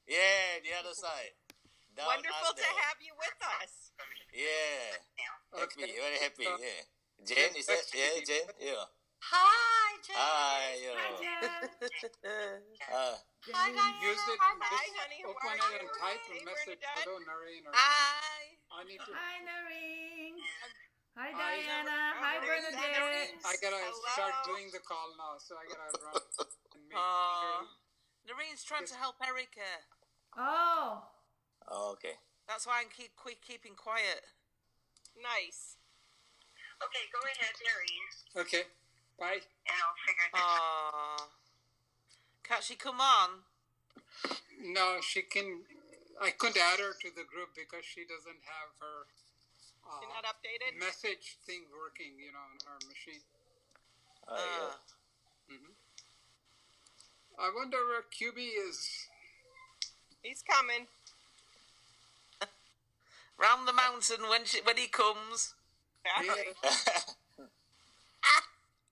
Yeah, the other side. Down Wonderful under. to have you with us. Yeah. Happy, Okay. very happy. Yeah. Jane, is that? Yeah, Jane. Yeah. Hi, Jen. Hi, yo. Hi, Jen. Uh, Hi, Diana. Use it. Hi, Just honey. How open are it you? and type a Hey, message. Bernadette. Hello, Noreen. Hi. I need to. Hi, Noreen. Hi, Hi. Diana. Hi, There's Bernadette. I gotta Hello. start doing the call now, so I gotta run and make Aww. sure. Noreen's trying to help Erica. Oh. okay. That's why I'm keeping quiet. Nice. Okay, go ahead, Noreen, Okay, bye. and I'll figure this out. Aww. Can't she come on? No, she can. I couldn't add her to the group because she doesn't have her You're not updated? message thing working, on her machine. Yeah. I wonder where QB is. He's coming. Round the mountain when he comes. Yeah.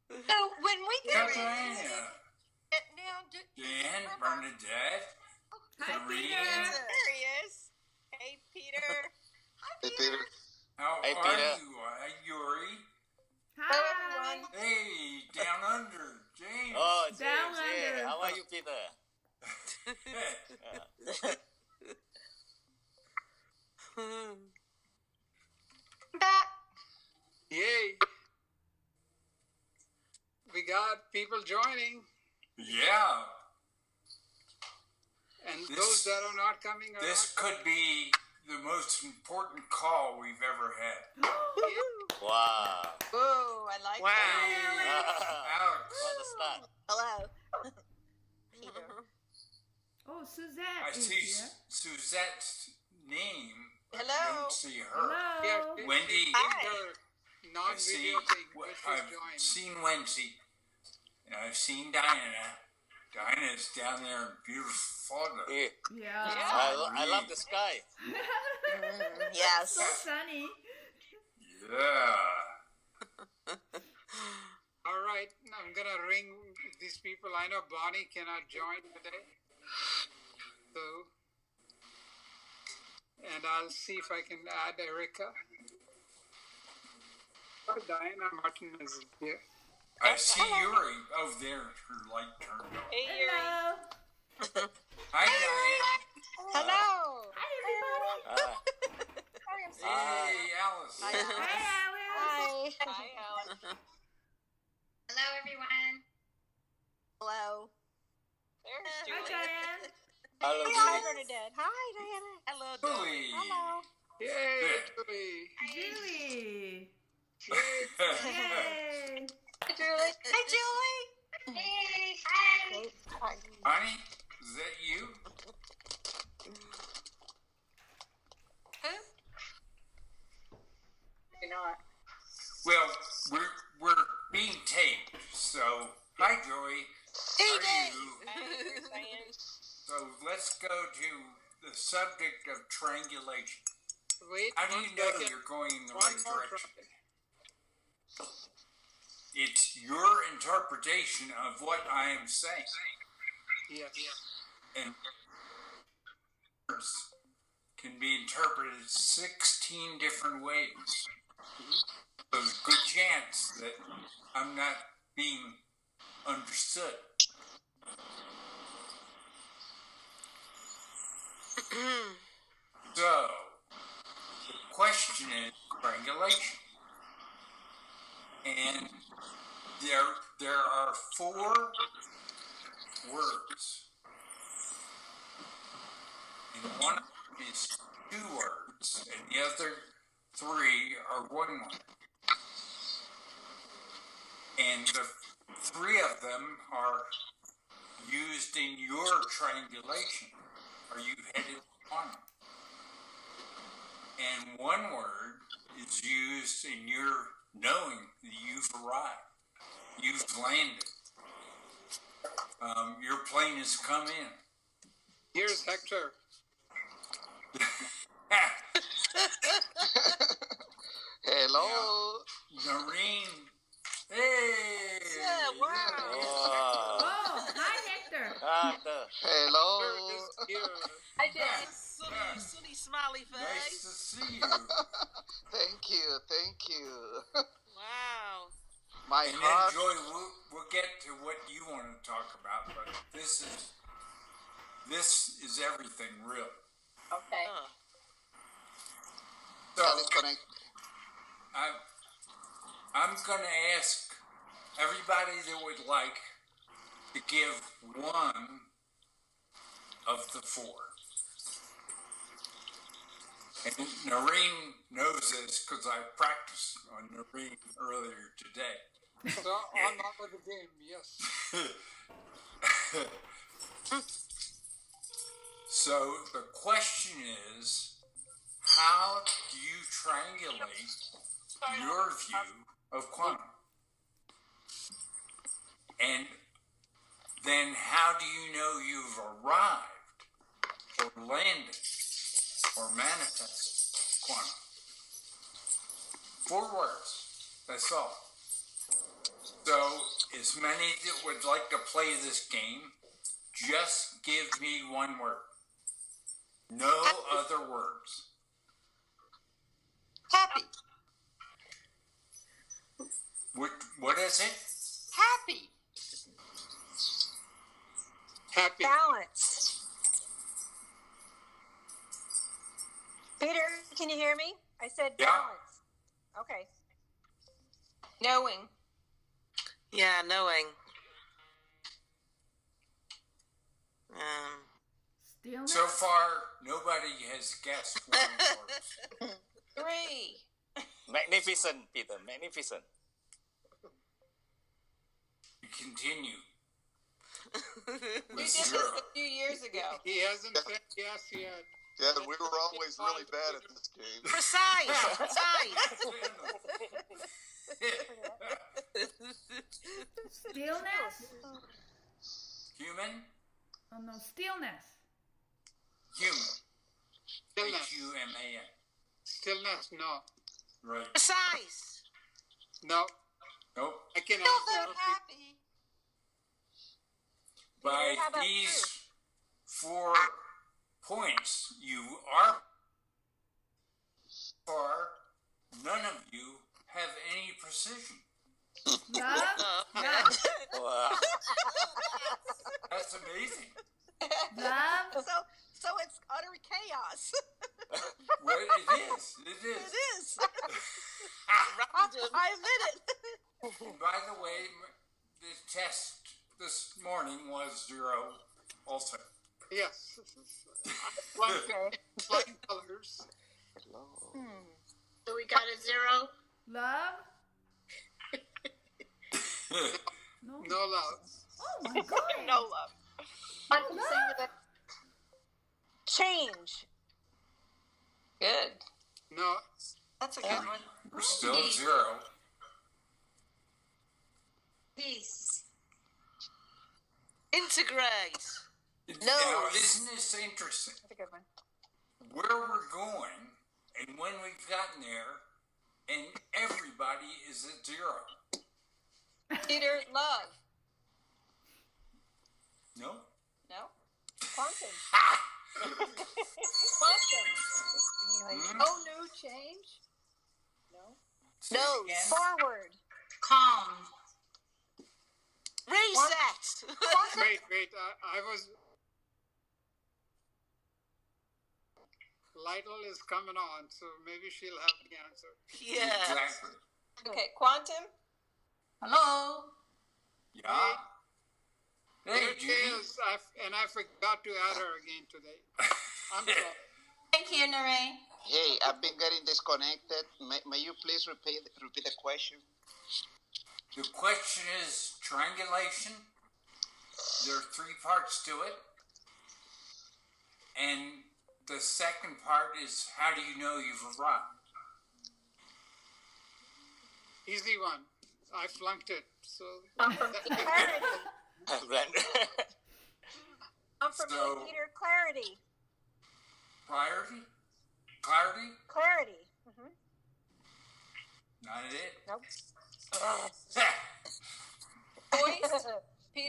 So when we get Diana, now, Jan, Bernadette, Hi, Noreen. Peter. there he is. Hey, Peter. Hey, Peter. How Hey, are Peter. you? Yuri. Hello, Hi. everyone. Hey, down under, James. Oh, James. Down Yeah. under. How are you, Peter? Back. Yay. We got people joining, Yeah, and This- those that are not coming are this not could be the most important call we've ever had. Wow. Ooh, I like Wow. that. Alex, What a start. Hello. Peter. Oh, Suzette I is see here. Suzette's name. but Hello. I don't see her. Yeah, Hello. Wendy. Hi. I see. Non-video thing, which was I've joined. seen Wendy, and I've seen Diana. Diana's down there in beautiful Florida. Yeah. Yeah. I love the sky. Yes. So sunny. Yeah. All right, I'm gonna ring these people. I know Bonnie cannot join today, so, and I'll see if I can add Erica. Oh, Diana Martin is here. I see Yuri over there. Her light turned on. Hey, Yuri. Hello. Hi, Diana. Hello. Hi, everybody. Hey, Alice. Hi, Alice. Hi, Alex. Hello, everyone. Hello. There's Hi, Julie. Diane. Hello, Hi, Julie. Bernadette. Hi, Diana. Hello, Julie. Hello. Yay, Good. Julie. Julie. Yay. Yay. Hi, Julie. Hey, Julie. Hey. Hi. Hi. Honey, is that you? You're not. Well, we're being taped, so hi, Joey. How are you? So let's go to the subject of triangulation. Wait, How do one you know second. you're going in the One right more direction? try. It's your interpretation of what I am saying. Yes. And words can be interpreted 16 different ways. So there's a good chance that I'm not being understood. So, the question is triangulation. And there are 4 words. And one is 2 words, and the other 3 are 1 word. And the 3 of them are used in your triangulation. Are you headed on? And 1 word is used in your knowing that you've arrived. You've landed. Your plane has come in. Here's Hector. Hello. Noreen. Hey. Yeah, wow. Wow. Oh, hi, Hector. Hector. Hello. Hector is here. I did. Sunny smiley Nice face. to see you. Thank you. Wow. My And then, heart. Joy, we'll get to what you want to talk about, but this is everything, really. Okay. Oh. So That is connect. I'm going to ask everybody that would like to give one of the four. And Noreen knows this because I practiced on Noreen earlier today. So on top of the game, yes. So the question is, how do you triangulate your view of quantum? And then how do you know you've arrived or landed or manifested quantum? 4 words, that's all. So, as many that would like to play this game, just give me one word. No other words. Happy. What is it? Happy. Happy. Balance. Peter, can you hear me? I said Yeah. balance. Okay. Knowing. Yeah, knowing. Stillness. So far, nobody has guessed one word. 3. Magnificent, Peter. Magnificent. You continue. We with did this 0. a few years ago. He hasn't said yes yet. Yeah, we were always really bad at this game. Precise. Stillness. Human? Oh no, stillness. Human. Stillness. Human. Stillness, no. Right. Precise. No. Nope. I can Still answer. so happy. By How about these you? 4 points, you are far. None of you have any precision. Love. Oh, Love. Wow. That's amazing. Love. So it's utter chaos. Well, it is. It It is. is. Random. I admit it. And by the way, the test this morning was 0 also. Yes. Flying colors. So we got a 0. Love. No. No love. Oh my God. No love. Love. Change. Good. No. That's a good one. We're still 0. Peace. Integrate. Now, isn't this interesting? That's a good one. Where we're going and when we've gotten there, and everybody is at 0. Peter, love. No? No? Quantum. Ha! Quantum. Oh, no change? No. Say it again. Forward. Calm. Reset. Wait. I was. Lytle is coming on, so maybe she'll have the answer. Yeah. Exactly. Okay, quantum. Hello. Yeah. Hey, There she Judy. is. I forgot to add her again today. I'm sorry. Thank you, Nore. Hey, I've been getting disconnected. May you please repeat the question? The question is triangulation. There are 3 parts to it. And the second part is how do you know you've arrived? Easy one. I flunked it. So Clarity. Blender. I'm from So- Peter. Clarity. Priority? Clarity? Clarity. Mm-hmm. Not it. Nope.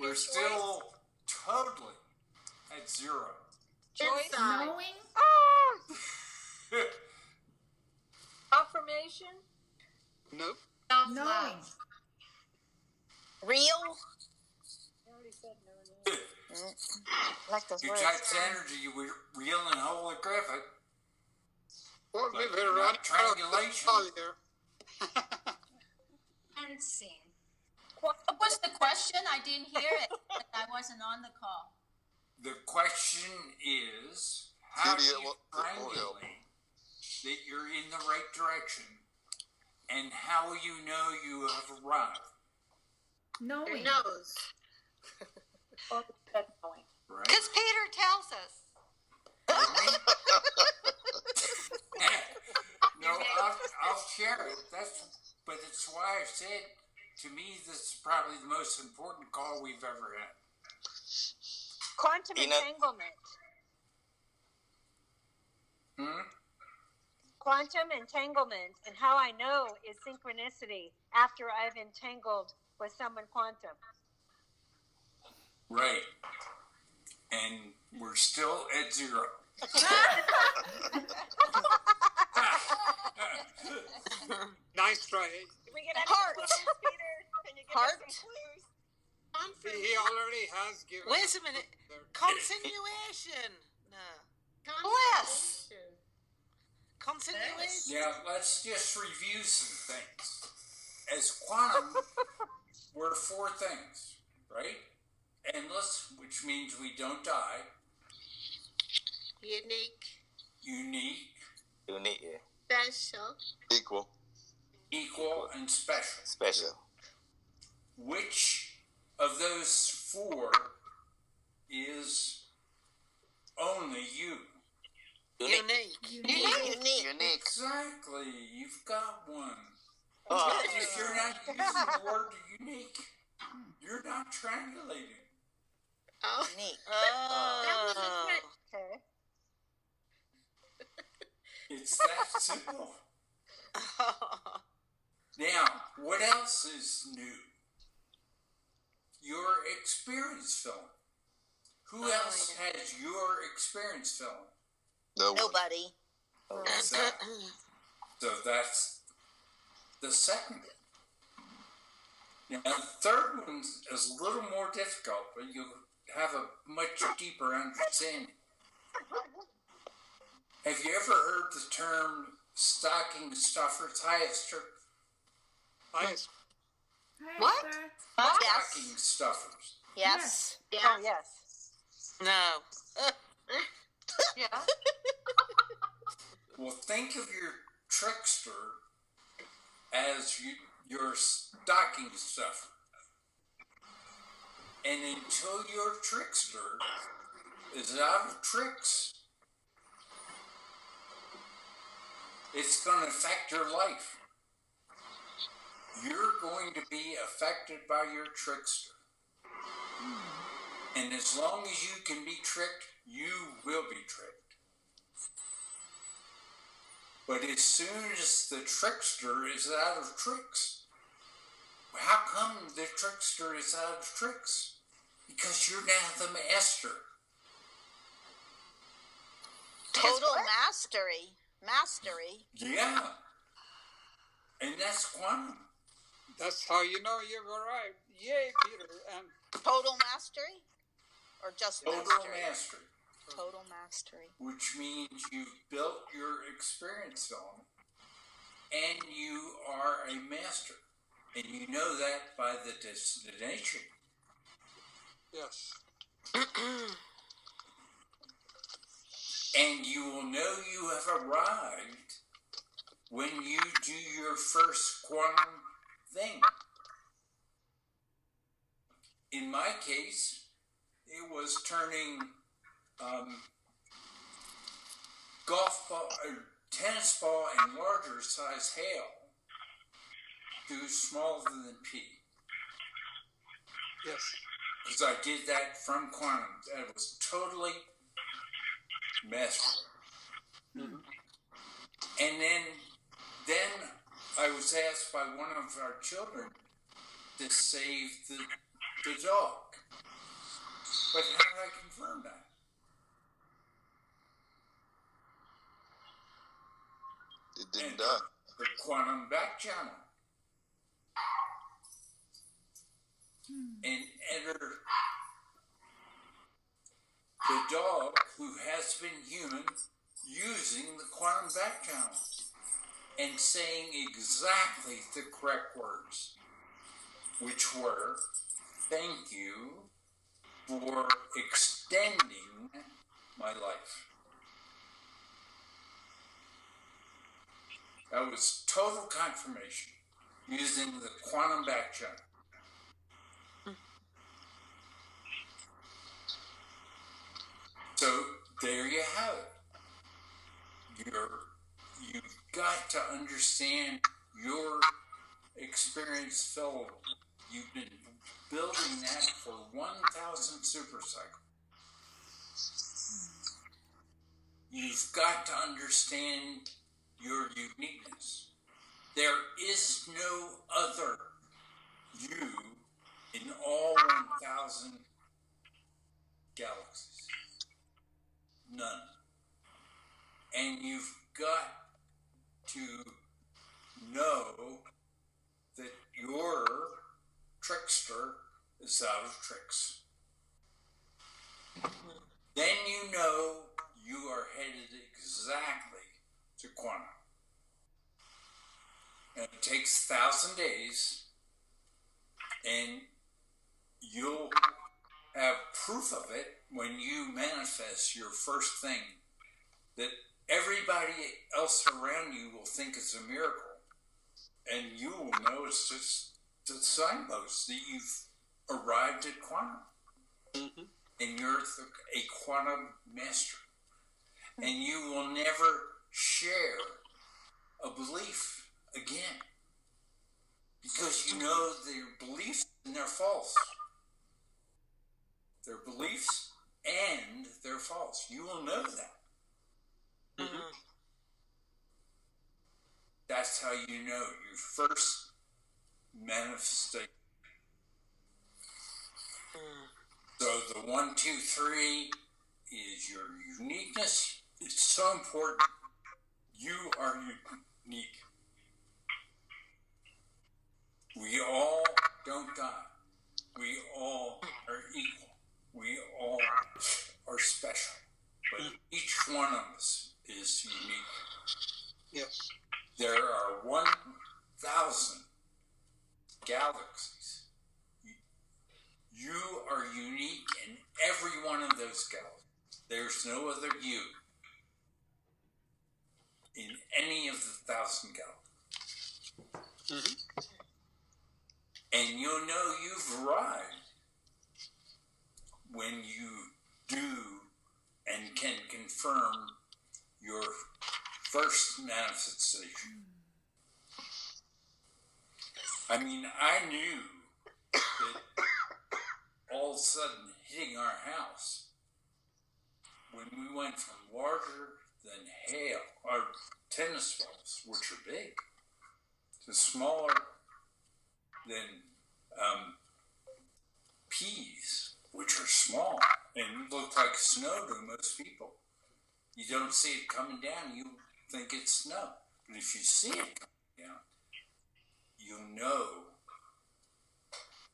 We're still totally at 0. Choice. Inside. Knowing? Affirmation. Nope. Knowing. Self-love. Real? I already said no. I like those Your words. type's energy, real and holographic. Well, Like we're running out of triangulation. call here. Unseen. What was the question? I didn't hear it. I wasn't on the call. The question is, how do Julia, you what- triangulate that you're in the right direction, and how you know you have arrived, Your Knowing. nose. Oh, that's knowing. right? Because Peter tells us. No, I'll share it. But it's why I said, to me, this is probably the most important call we've ever had. Quantum Ina- entanglement. Quantum entanglement, and how I know is synchronicity after I've entangled with someone quantum. Right. And we're still at 0. Nice try. Can we get Heart. clues, Peter? Can you give Heart. us some clues? He already has given. Wait a minute. Continuation. No. Bless. Continuation. Yeah, let's just review some things. As quantum, we're 4 things, right? Endless, which means we don't die. Unique. Unique, Unique, yeah. Special. Equal. equal, and special. Special. Which of those 4 is only you? Unique. Unique. Exactly. You've got one. Oh. If you're not using the word unique, you're not triangulating. Oh. Unique. That was a Oh. good. Okay. It's that simple. Now, what else is new? Your experience film. Who else has your experience film? No one. Nobody. Exactly. So that's the second. Now, the third one is a little more difficult, but you have a much deeper understanding. Have you ever heard the term stocking stuffers? Highest Highest. What? Esther. stocking stuffers. Yes. Yeah. Oh, yes. No. Yeah. Well, think of your trickster as your stocking stuffer. And until your trickster is out of tricks, it's going to affect your life. You're going to be affected by your trickster. And as long as you can be tricked, you will be tricked. But as soon as the trickster is out of tricks, how come the trickster is out of tricks? Because you're now the master. Total mastery. Mastery. Yeah. And that's quantum. That's how you know you've arrived. Yay, Peter. And Total mastery? Or just Total mastery? mastery. Total mastery. Which means you've built your experience film and you are a master. And you know that by the destination. yes. And you will know you have arrived when you do your first quantum thing. In my case, it was turning golf ball, tennis ball, and larger size hail to smaller than P. Yes. Because I did that from quantum. That was totally masterful. And then I was asked by one of our children to save the dog. But how did I confirm that? It didn't enter die. the quantum back channel. And enter the dog who has been human using the quantum back channel and saying exactly the correct words, which were, thank you for extending my life. That was total confirmation using the quantum back channel. So there you have it. You've got to understand your experience field. You've been building that for 1,000 super cycles. You've got to understand your uniqueness. There is no other you in all 1,000 galaxies. None. And you've got to know that your trickster is out of tricks. Then you know you are headed exactly to quantum. And it takes 1,000 days, and you'll have proof of it when you manifest your first thing that everybody else around you will think is a miracle. And you will know it's just the signpost that you've arrived at quantum. Mm-hmm. And you're a quantum master. And you will never share a belief again. Because you know their beliefs and they're false. They're beliefs and they're false. You will know that. Mm-hmm. That's how you know your first manifestation. So the 1, 2, 3 is your uniqueness. It's so important. You are unique. We all don't die. We all are equal. We all are special. But each one of us is unique. Yes. There are 1,000 galaxies. You are unique in every one of those galaxies. There's no other you in any of the 1,000 galaxies. Mm-hmm. And you'll know you've arrived when you do and can confirm your first manifestation. I mean, I knew that all of a sudden hitting our house, when we went from larger than hail, or tennis balls, which are big, to smaller than peas, which are small and look like snow to most people. You don't see it coming down, you think it's snow. But if you see it coming down, you'll know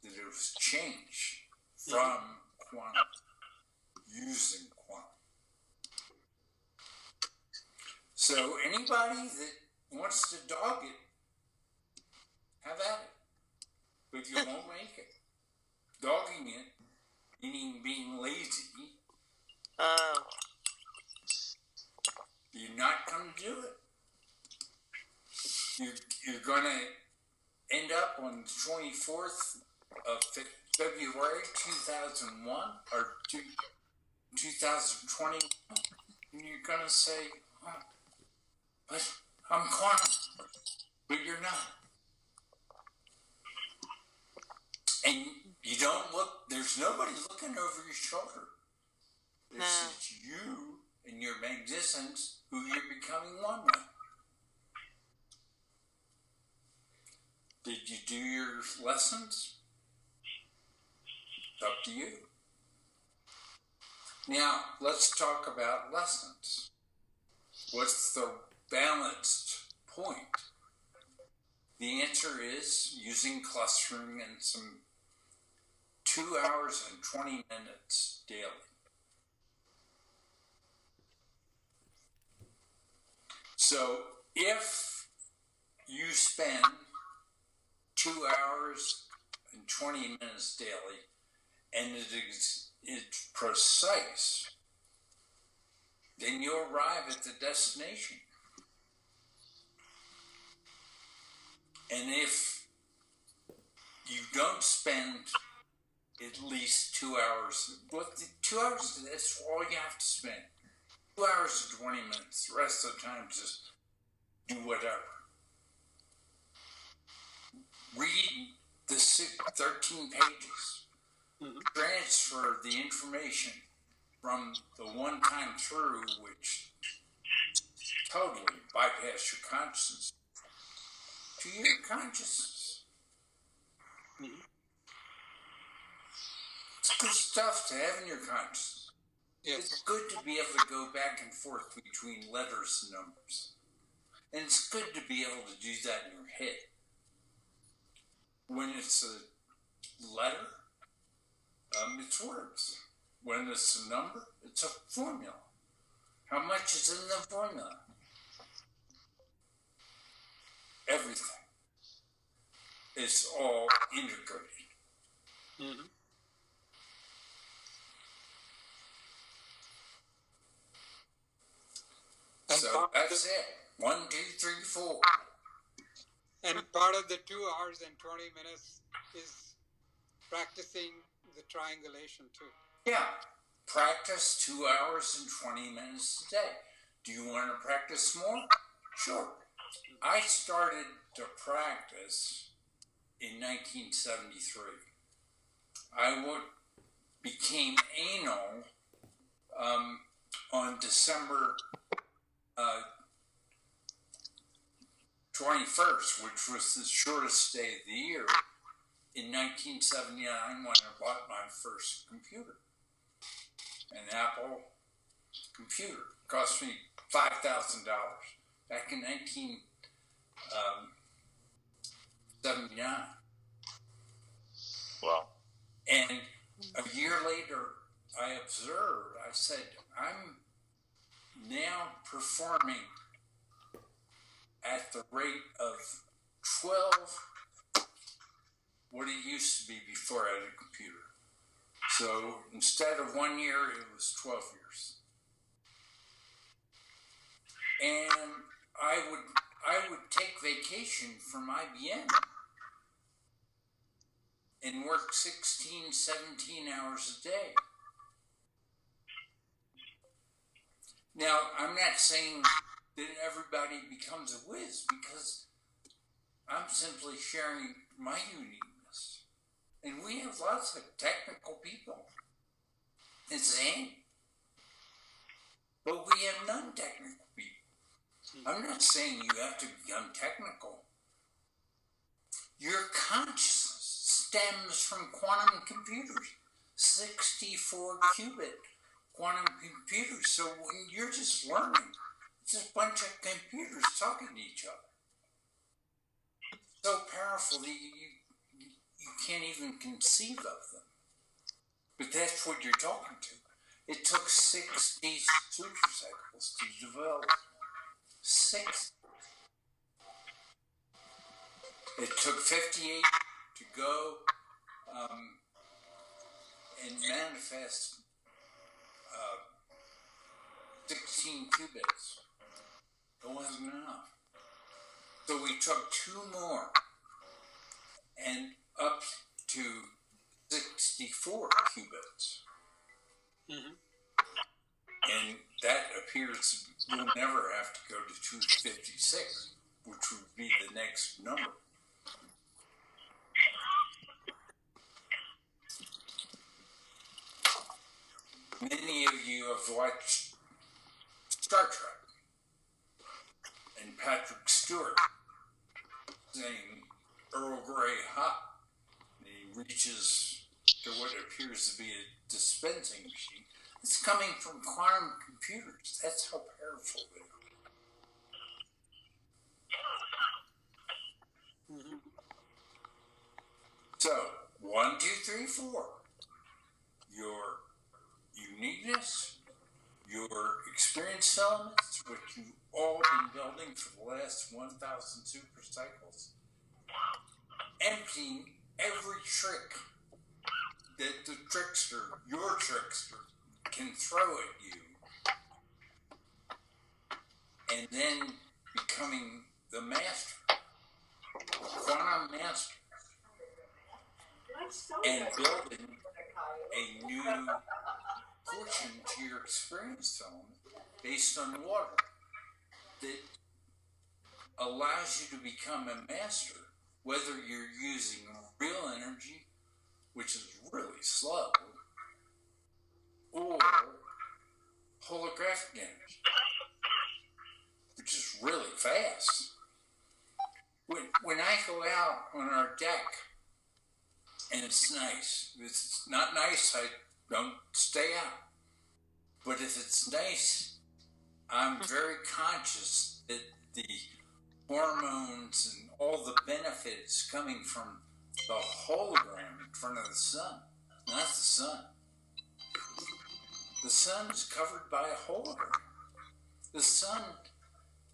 that it was changed from quantum, using quantum. So anybody that wants to dog it, have at it. But you won't make it. Dogging it, meaning being lazy, you're not going to do it. You're going to end up on the 24th of February 2001 or 2021, and you're going to say, oh, but I'm quantum, but you're not. And you don't look, there's nobody looking over your shoulder. It's you and your magnificence who you're becoming one with. Did you do your lessons? It's up to you. Now, let's talk about lessons. What's the balanced point? The answer is using clustering and some 2 hours and 20 minutes daily. So if you spend 2 hours and 20 minutes daily and it's precise, then you'll arrive at the destination. And if you don't spend at least 2 hours, well, 2 hours, that's all you have to spend. 2 hours and 20 minutes. The rest of the time, just do whatever. Read the 13 pages. Transfer the information from the one time through, which totally bypass your consciousness, to your consciousness. It's good stuff to have in your consciousness. Yes. It's good to be able to go back and forth between letters and numbers. And it's good to be able to do that in your head. When it's a letter, it's words. When it's a number, it's a formula. How much is in the formula? Everything. It's all integrated. Mm-hmm. So that's it. 1, 2, 3, 4. And part of the 2 hours and 20 minutes is practicing the triangulation too. Yeah. Practice 2 hours and 20 minutes a day. Do you want to practice more? Sure. I started to practice in 1973. I became anal on December 21st, which was the shortest day of the year, in 1979 when I bought my first computer. An Apple computer. It cost me $5,000 back in 1979. Wow. And a year later, I observed, I said, I'm now performing at the rate of 12 what it used to be before I had a computer. So instead of 1 year, it was 12 years. And I would take vacation from IBM and work 16, 17 hours a day. Now, I'm not saying that everybody becomes a whiz, because I'm simply sharing my uniqueness. And we have lots of technical people. It's Zane. But we have non-technical people. I'm not saying you have to become technical. Your consciousness stems from quantum computers, 64-qubit quantum computers. So when you're just learning, it's a bunch of computers talking to each other. So powerful that you can't even conceive of them. But that's what you're talking to. It took 60 supercycles to develop. 6. It took 58 to go and manifest 16 qubits. It wasn't enough. So we took 2 more and up to 64 qubits. Mm-hmm. And that appears we'll never have to go to 256, which would be the next number. Many of you have watched Star Trek and Patrick Stewart saying Earl Grey hot. And he reaches to what appears to be a dispensing machine. It's coming from quantum computers. That's how powerful they are. 3, 4. Your uniqueness, your experience elements, which you've all been building for the last 1,000 super cycles. Emptying every trick that the trickster, your trickster, can throw at you. And then becoming the master, the quantum master, and building a new portion to your experience element based on water that allows you to become a master, whether you're using real energy, which is really slow, or holographic energy, which is really fast. When I go out on our deck, and it's nice. If it's not nice, I don't stay out. But if it's nice, I'm very conscious that the hormones and all the benefits coming from the hologram in front of the sun, not the sun. The sun is covered by a hologram. The sun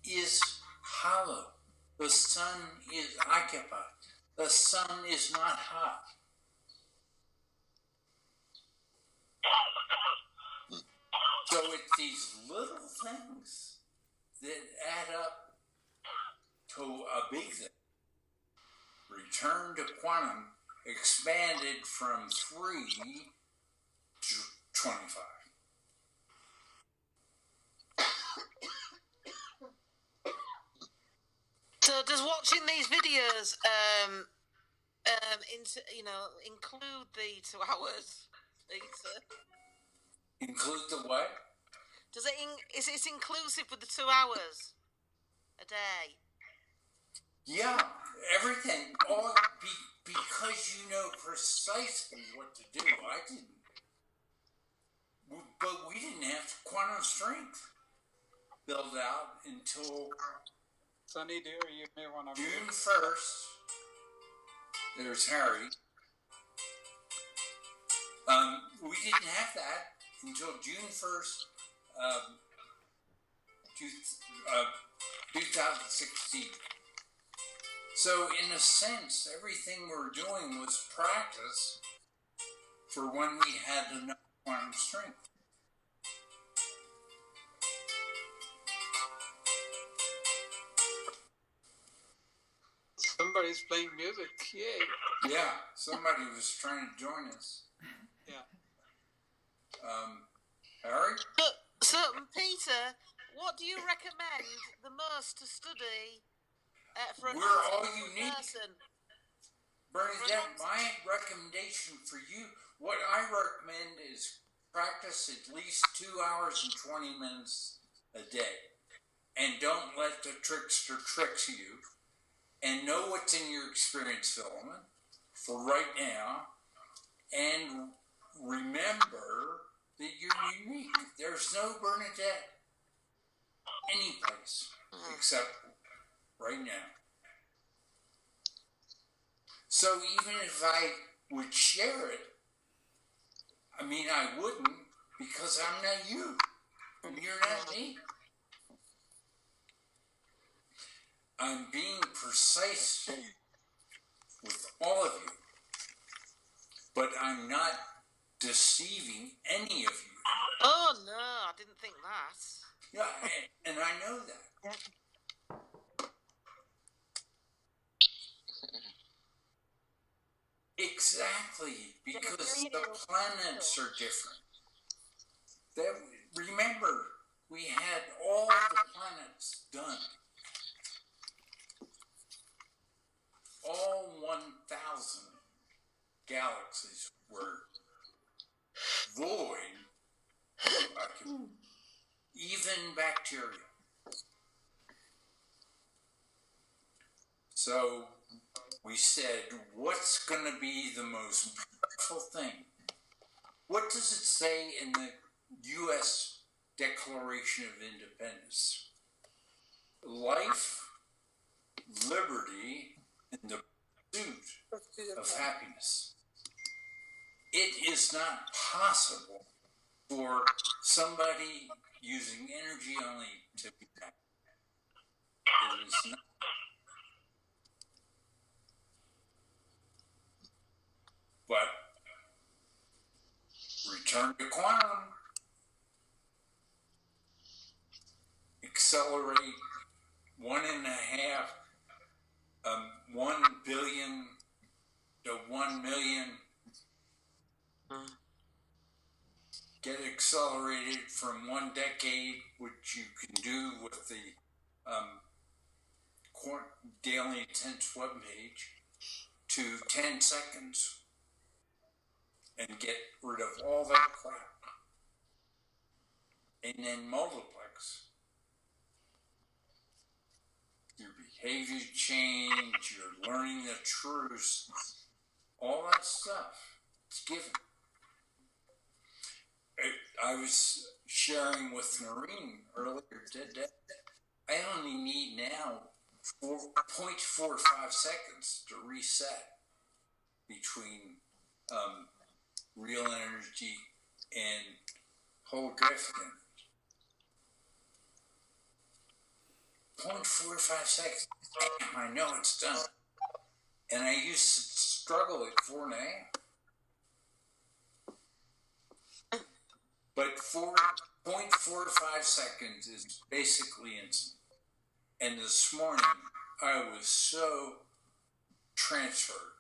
is hollow. The sun is occupied. The sun is not hot. So it's these little things that add up to a big thing. Return to quantum expanded from 3 to 25. So does watching these videos include the 2 hours, Peter? Include the what? Does it is it inclusive with the 2 hours a day? Yeah, everything. All because you know precisely what to do. I didn't. But we didn't have quantum strength built out until Sunny dear, you may want to... June 1st. There's Harry. We didn't have that until June 1st, 2016. So, in a sense, everything we were doing was practice for when we had enough quantum strength. Somebody's playing music. Yay. Yeah, somebody was trying to join us. Yeah. Harry? So, Peter, what do you recommend the most to study for an We're all autistic unique. person? Bernadette, my recommendation for you, what I recommend is practice at least 2 hours and 20 minutes a day. And don't let the trickster trick you. And know what's in your experience element for right now. And remember that you're unique. There's no Bernadette anyplace except right now. So even if I would share it, I mean, I wouldn't because I'm not you. And you're not me. I'm being precise with all of you, but I'm not deceiving any of you. Oh, no, I didn't think that. Yeah, and I know that. Exactly, because the planets are different. Remember, we had all the planets done. All 1,000 galaxies were void of occupants, even bacteria. So we said, what's going to be the most beautiful thing? What does it say in the U.S. Declaration of Independence? Life, liberty, and the pursuit of happiness. it is not possible for somebody using energy only to be happy. It is not. But return to quantum, accelerate 1 billion to 1 million. Get accelerated from 1 decade, which you can do with the Daily Intense webpage, to 10 seconds and get rid of all that crap. And then multiplex. Your behavior change, you're learning the truths, all that stuff. It's given. I was sharing with Noreen earlier today. I only need now 0.45 seconds to reset between real energy and holographic energy. 0.45 seconds. Damn, I know it's done. And I used to struggle at 4.5. But 0.45 seconds is basically instant. And this morning, I was so transferred.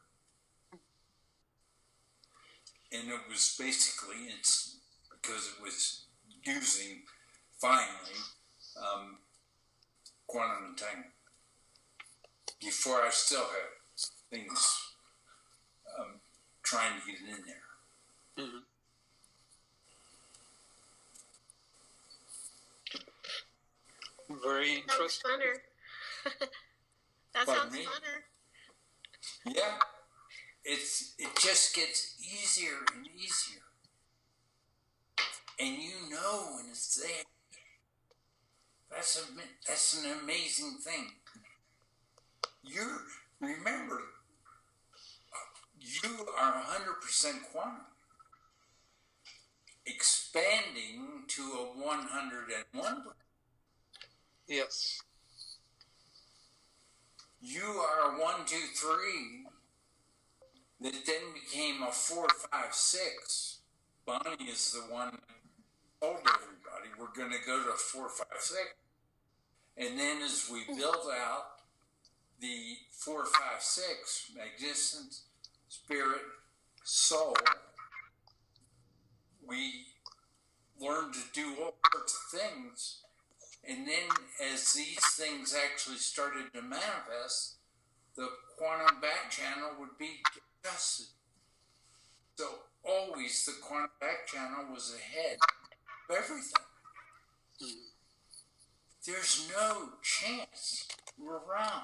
And it was basically instant because it was using, finally, quantum entanglement. Before I still had things trying to get in there. Mm-hmm. Very interesting. Funner. That sounds funner. Yeah. It just gets easier and easier. And you know when it's there. That's an amazing thing. Remember, you are 100% quantum. Expanding to a 101%. Yes. You are a 1, 2, 3 that then became a 4, 5, 6. Bonnie is the one that told everybody we're going to go to 4, 5, 6. And then as we build out the 4, 5, 6, magnificence, spirit, soul, we learn to do all sorts of things. And then as these things actually started to manifest, the quantum back channel would be adjusted. So always the quantum back channel was ahead of everything. There's no chance we're wrong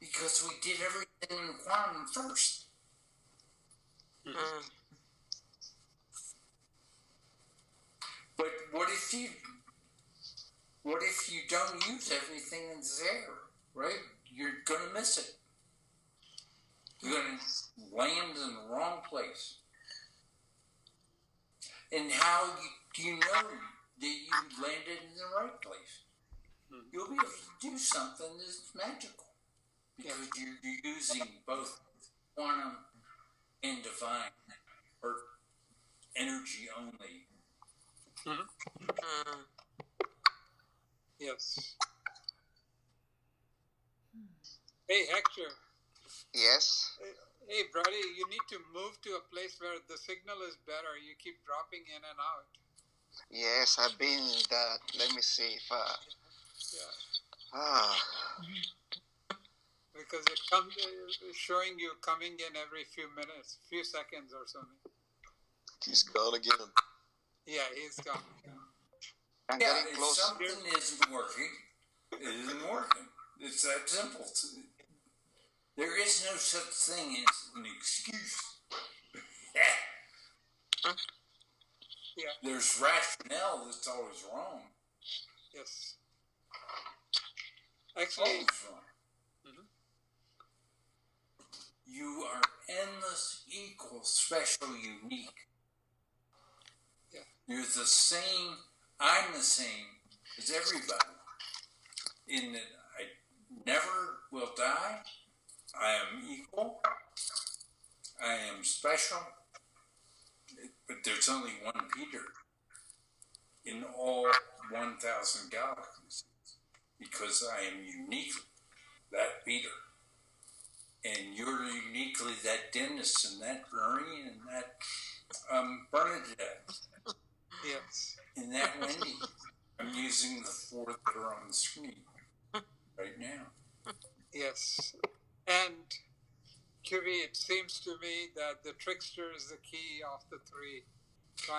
because we did everything in quantum first. But what if you don't use everything that's there, right? You're going to miss it. You're going to land in the wrong place. And how do you know that you landed in the right place? You'll be able to do something that's magical because you're using both quantum and divine, or energy only. Yes. Hey, Hector. Yes. Hey, Brady, you need to move to a place where the signal is better. You keep dropping in and out. Yes, I've been that. Let me see if. Because it comes showing you coming in every few minutes, few seconds or something. He's gone again. Yeah, he's gone. I'm Yeah, getting if close. something isn't working, it isn't working. It's that simple. There is no such thing as an excuse. Yeah. There's rationale that's always wrong. Yes. Actually, Always wrong. You are endless, equal, special, unique. Yeah. You're the same, I'm the same as everybody. In that I never will die, I am equal, I am special, but there's only one Peter in all 1,000 galaxies, because I am uniquely that Peter. And you're uniquely that Dennis and that Maureen and that Bernadette. Yes. And that Wendy. I'm using the four that are on the screen right now. Yes. And QV, it seems to me that the trickster is the key of the three.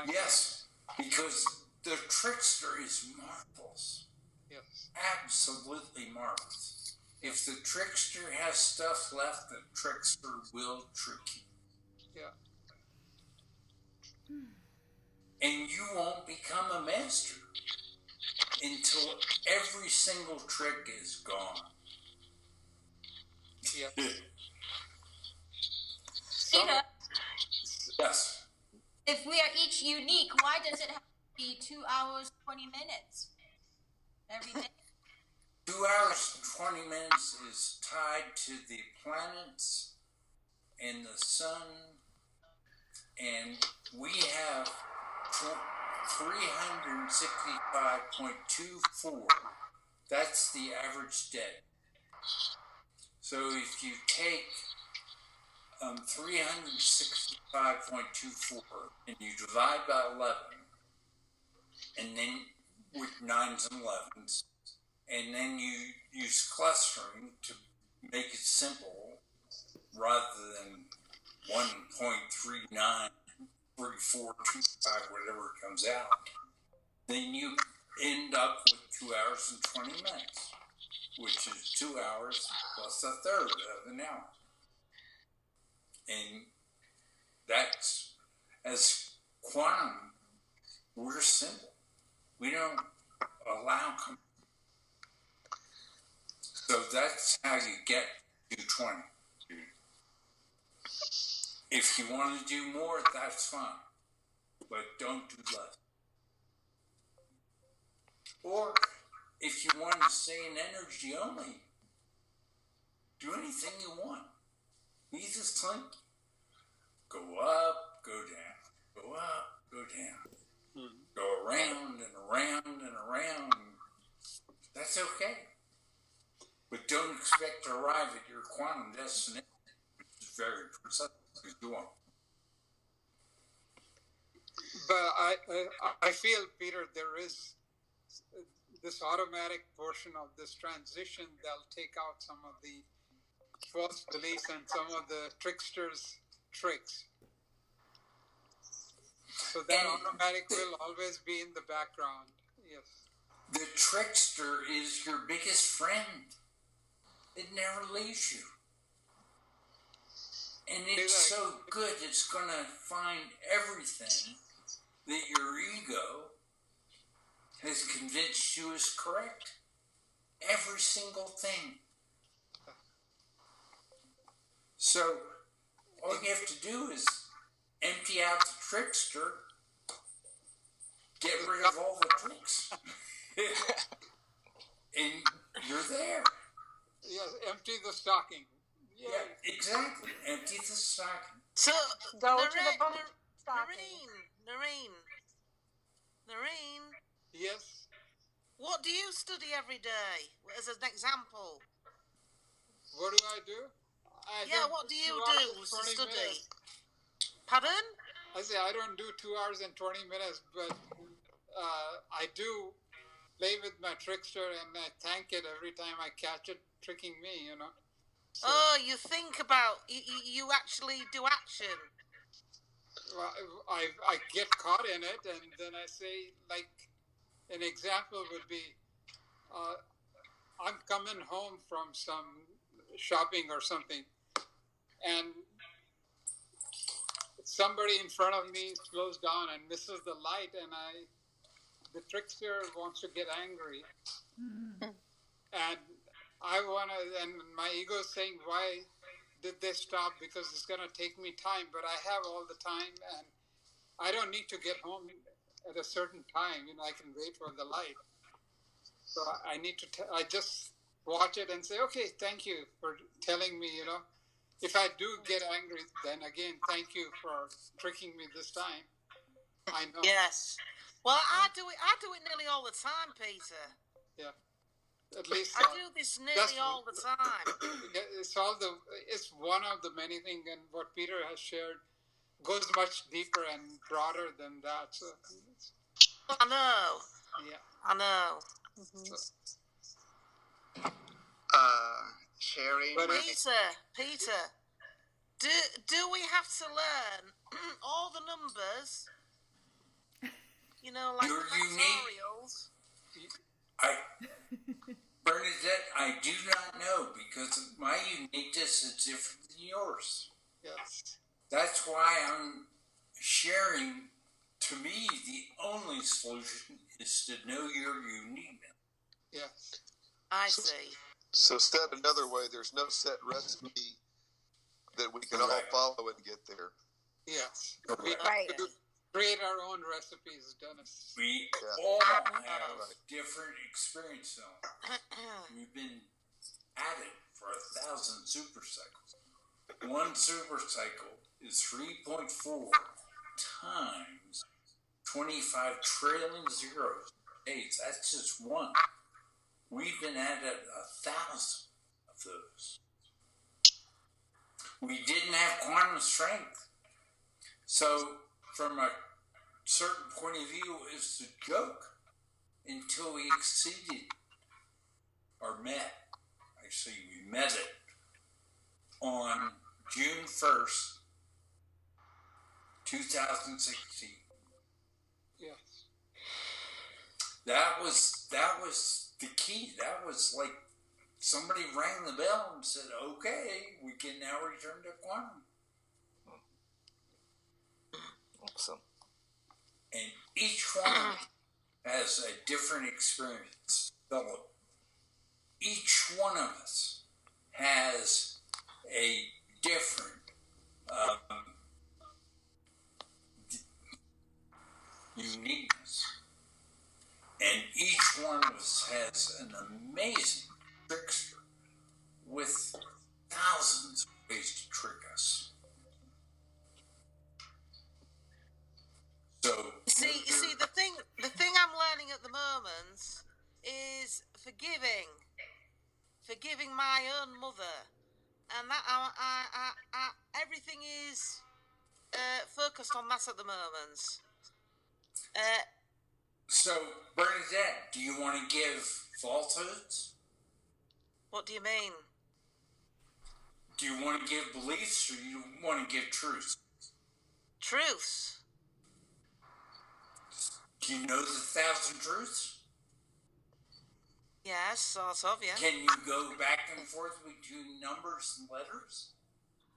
Yes, because the trickster is marvelous. Yes. Absolutely marvelous. If the trickster has stuff left, the trickster will trick you. Yeah. And you won't become a master until every single trick is gone. Yeah. Peter, Yes. if we are each unique, why does it have to be 2 hours, 20 minutes every day? 2 hours and 20 minutes is tied to the planets and the sun, and we have 365.24. That's the average day. So if you take 365.24 and you divide by 11, and then with 9s and 11s, and then you use clustering to make it simple rather than 1.39, 3425, whatever it comes out, then you end up with 2 hours and 20 minutes, which is 2 hours plus a third of an hour. And that's, as quantum, we're simple. We don't allow. So that's how you get to 20. If you want to do more, that's fine. But don't do less. Or if you want to stay in energy only, do anything you want. You just think, go up, go down, go up, go down, go around and around and around. That's okay. But don't expect to arrive at your quantum destination, which is very precise, because you won't. But I feel, Peter, there is this automatic portion of this transition that'll take out some of the false beliefs and some of the tricksters' tricks. So that automatic will always be in the background. Yes. The trickster is your biggest friend. It never leaves you. And it's so good, it's going to find everything that your ego has convinced you is correct. Every single thing. So, all you have to do is empty out the trickster, get rid of all the tricks, and you're there. Yes, empty the stocking. Yeah, exactly. Empty the stocking. So, Go to the book stocking. Noreen. Yes. What do you study every day, as an example? What do I do? What do you do to study? Minutes. Pardon? I say I don't do 2 hours and 20 minutes, but I do play with my trickster and I thank it every time I catch it tricking me, you know. So, you think about, you actually do action. well, I get caught in it, and then I say, like, an example would be, I'm coming home from some shopping or something, and somebody in front of me slows down and misses the light, and the trickster wants to get angry, and I want to, and my ego is saying, why did they stop because it's going to take me time, but I have all the time, and I don't need to get home at a certain time. I can wait for the light. So I need to, I just watch it and say, okay, thank you for telling me, If I do get angry, then again, thank you for tricking me this time. I know. Yes. Well, I do it nearly all the time, Peter. Yeah. At least I do this nearly all the time. It's one of the many things, and what Peter has shared goes much deeper and broader than that. So, I know. Yeah. I know. Mm-hmm. Sharing. Peter, do we have to learn all the numbers? Like You're factorials. Bernadette, I do not know because my uniqueness is different than yours. Yes. That's why I'm sharing. To me, the only solution is to know your uniqueness. Yes. I see. So said another way, there's no set recipe that we can all follow and get there. Yes. Right. We create our own recipes, Dennis. We all have different experience zones. We've been at it for 1,000 super cycles. One super cycle is 3.4 times 25 trillion zeros days. That's just one. We've been at it 1,000 of those. We didn't have quantum strength. So, from a certain point of view, it's a joke until we exceeded or met. Actually, we met it on June 1st, 2016. Yes. That was the key. That was like somebody rang the bell and said, okay, we can now return to quantum. Awesome. And each one has a different experience. Philip, each one of us has a different uniqueness. And each one of us has an amazing trickster with thousands of ways to trick us. So you see, the thing I'm learning at the moment is forgiving my own mother, and that I everything is focused on that at the moment. So, Bernadette, do you want to give falsehoods? What do you mean? Do you want to give beliefs, or do you want to give truths? Truths. Do you know the 1,000 truths? Yes, sort of, yeah. Can you go back and forth between numbers and letters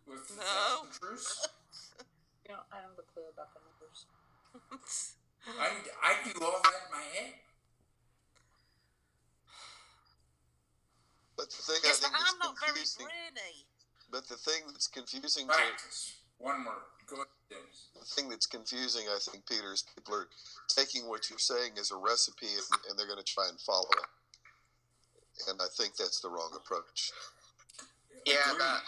with the 1,000 truths? I don't have a clue about the numbers. I do all that in my head. But the thing Yes, I think but that's I'm not very confusing. brainy. But the thing that's confusing Practice. One word. Go ahead, Dennis. the thing that's confusing, I think, Peter, is people are taking what you're saying as a recipe and they're going to try and follow it. And I think that's the wrong approach. Yeah,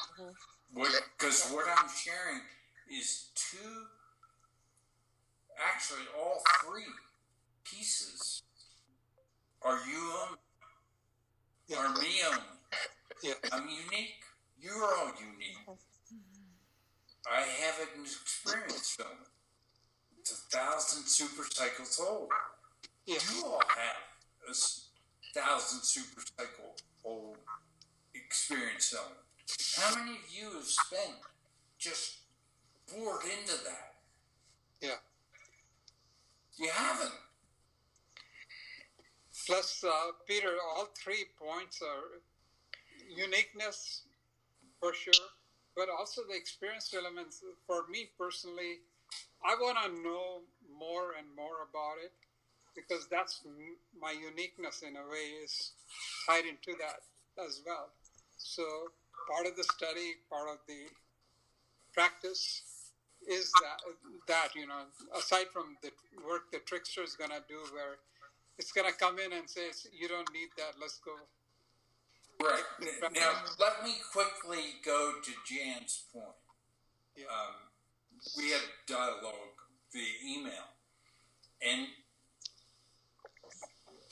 Because what I'm sharing is actually all three pieces are you only, are me only. Yeah. I'm unique. You're all unique. I haven't experienced them. It's 1,000 super cycles old. Yeah. You all have 1,000 super cycle old experience element. How many of you have spent just poured into that? Yeah. You haven't. Plus, Peter, all 3 points are uniqueness, for sure, but also the experience elements. For me personally, I want to know more and more about it because that's my uniqueness in a way is tied into that as well. So part of the study, part of the practice is that aside from the work the trickster is going to do, where it's going to come in and say, you don't need that, let's go. Right. Now, let me quickly go to Jan's point. Yeah. We had dialogue via email, and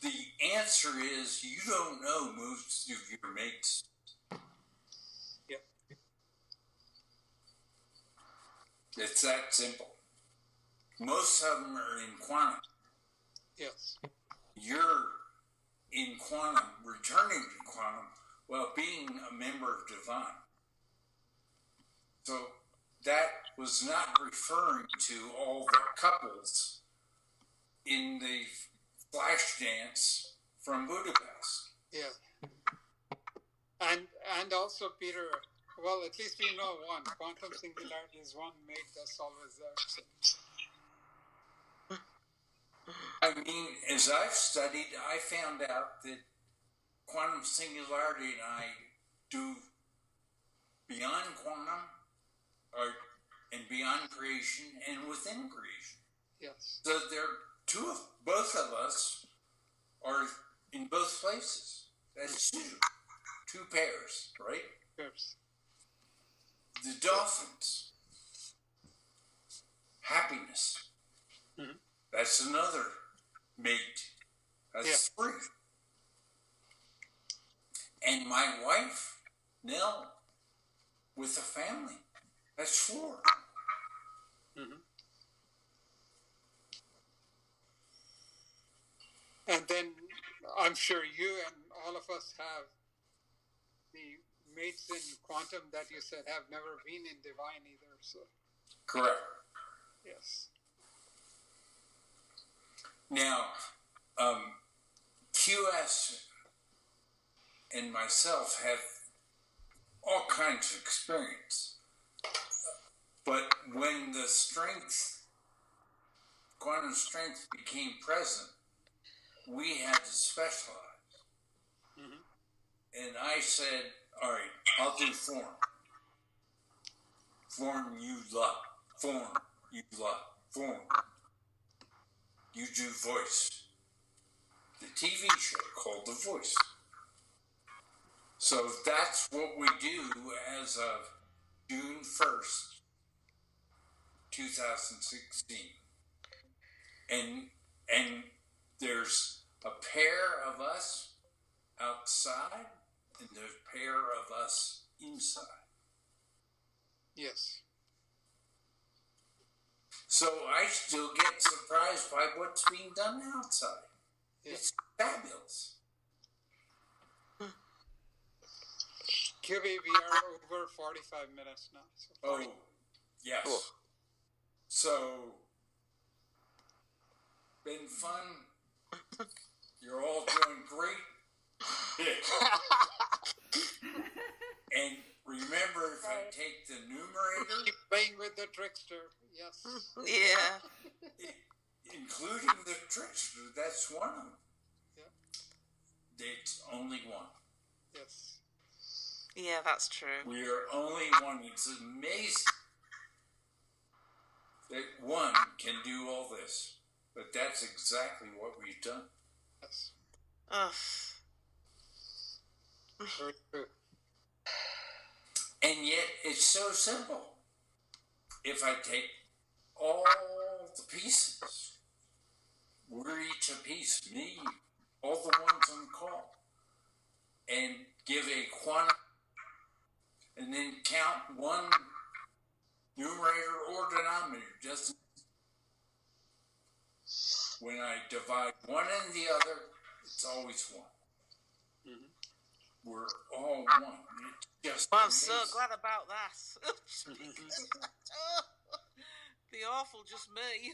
the answer is you don't know most of your mates. Yeah. It's that simple. Most of them are in quantum. Yes. You're in quantum, returning to quantum, while being a member of Divine. So that was not referring to all the couples in the flash dance from Budapest. Yeah. And also, Peter, well, at least we know one. Quantum singularity is one mate that's always there. So. I mean, as I've studied, I found out that quantum singularity and I do beyond quantum, and beyond creation, and within creation. Yes. So both of us are in both places. That's two pairs, right? Yes. The dolphins, happiness. Mm-hmm. That's another mate. That's 3. And my wife, Nell, with a family. That's 4. Mm-hmm. And then I'm sure you and all of us have the mates in quantum that you said have never been in divine either. So. Correct. Yes. Now, QS and myself have all kinds of experience. But when the quantum strength became present, we had to specialize. Mm-hmm. And I said, all right, I'll do form. Form you love. Form you love. Form. You do voice. The TV show called The Voice. So that's what we do as of June 1st, 2016. And there's a pair of us outside and there's a pair of us inside. Yes. So I still get surprised by what's being done outside. Yeah. It's fabulous. QB, we are over 45 minutes now. So oh, yes. Cool. So, been fun. You're all doing great. And remember, if I take the numerator... Keep playing with the trickster, yes. Yeah. Including the trickster, that's one of them. Yeah. It's only one. Yes. Yeah, that's true. We are only one. It's amazing that one can do all this. But that's exactly what we've done. Yes. Very true. And yet, it's so simple. If I take all the pieces, we're each a piece, me, all the ones on call, and give a quantum, and then count one numerator or denominator. Just when I divide one and the other, it's always one. Mm-hmm. We're all one. It's just I'm so glad about that. The awful just me.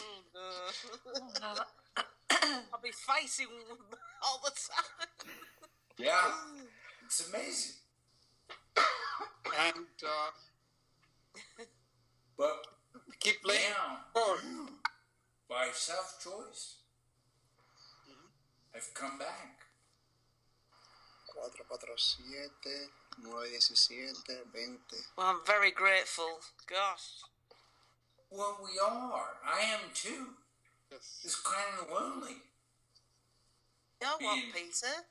Oh no. I'll be fighting all the time. Yeah, it's amazing. And but keep playing now, by self-choice, I've come back. 447, 917, 20. Well, I'm very grateful. Gosh. Well, we are. I am too. Yes. It's kind of lonely. You know what, Being Peter?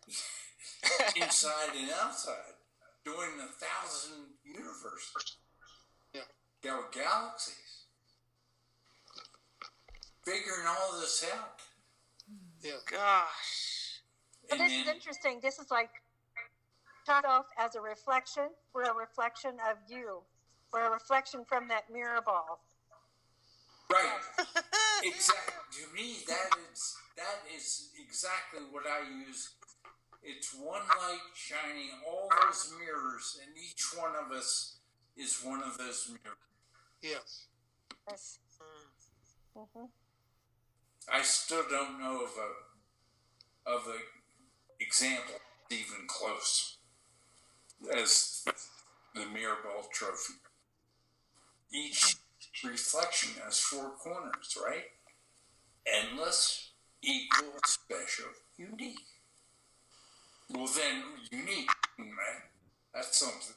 inside and outside, doing 1,000 universes. Yeah. Galaxies. Figuring all this out. Yeah. Gosh. But this is interesting. This is like start off as a reflection. We're a reflection of you. We're a reflection from that mirror ball. Right. Exactly. To me, that is exactly what I use. It's one light shining all those mirrors, and each one of us is one of those mirrors. Yes. Yes. Mm-hmm. I still don't know of a example even close as the mirror ball trophy. Each reflection has 4 corners, right? Endless, equal, special, unique. Well, then, unique, right? That's something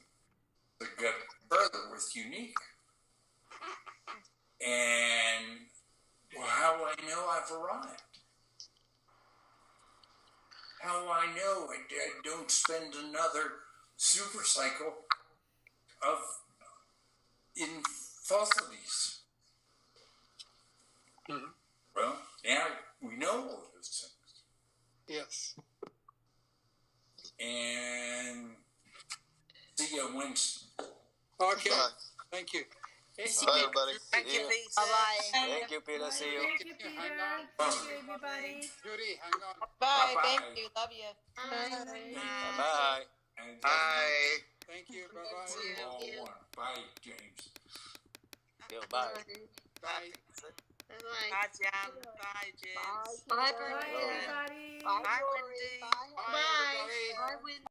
to get further with unique. And how do I know I've arrived? How do I know I don't spend another super cycle of infalsities? Mm-hmm. Well, now we know all those things. Yes. And see you Wednesday. Okay. Bye. Thank you. Hey, Bye, everybody. Thank you, Yeah. Peter. Bye-bye. Thank you, Peter. See you. Thank you, Peter. Thank you, everybody. Judy, hang on. Bye. Bye-bye. Thank you. Love you. Bye. And Bye. Thank you. Bye you. all one. Bye, James. Bye. bye. Bye. Bye-bye. Bye, Jan. Bye, James. Bye, Bye, everybody. Bye, Wendy. Bye, everybody. Bye, Wendy.